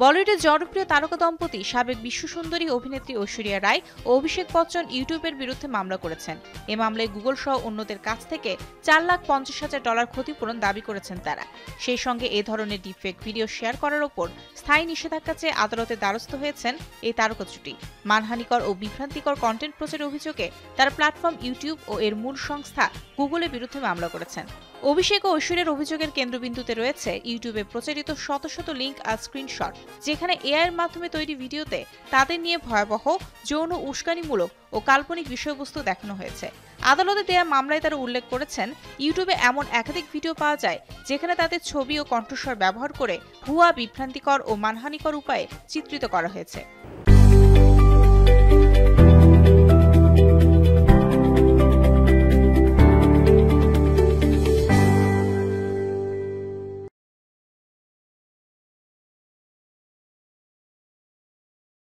বলিউডের জনপ্রিয় তারকা দম্পতি সাবেক বিশ্বসুন্দরী অভিনেত্রী ঐশ্বরিয়া রায় ও অভিষেক বচ্চন ইউটিউবের বিরুদ্ধে মামলা করেছেন। এ মামলায় গুগল সহ অন্যদের কাছ থেকে $4,50,000 ক্ষতিপূরণ দাবি করেছেন তারা। সেই সঙ্গে এ ধরনের ডিপফেক ভিডিও শেয়ার করার ওপর স্থায়ী নিষেধাজ্ঞা চেয়ে আদালতের দ্বারস্থ হয়েছেন এই তারকা জুটি। মানহানিকর ও বিভ্রান্তিকর কন্টেন্ট প্রচারের অভিযোগে তারা প্ল্যাটফর্ম ইউটিউব ও এর মূল সংস্থা গুগলের বিরুদ্ধে মামলা করেছেন। অভিষেক ও ঐশ্বরিয়ার অভিযোগের কেন্দ্রবিন্দুতে রয়েছে ইউটিউবে প্রচারিত শত শত লিঙ্ক আর স্ক্রিনশট, যেখানে এআই এর মাধ্যমে তৈরি ভিডিওতে তাদের নিয়ে ভয়াবহ, যৌন, উস্কানিমূলক ও কাল্পনিক বিষয়বস্তু দেখানো হয়েছে। আদালতে দেয়া মামলায় তারা উল্লেখ করেছেন, ইউটিউবে এমন একাধিক ভিডিও পাওয়া যায় যেখানে তাদের ছবি ও কণ্ঠস্বর ব্যবহার করে ভুয়া, বিভ্রান্তিকর ও মানহানিকর উপায়ে চিত্রিত করা হয়েছে।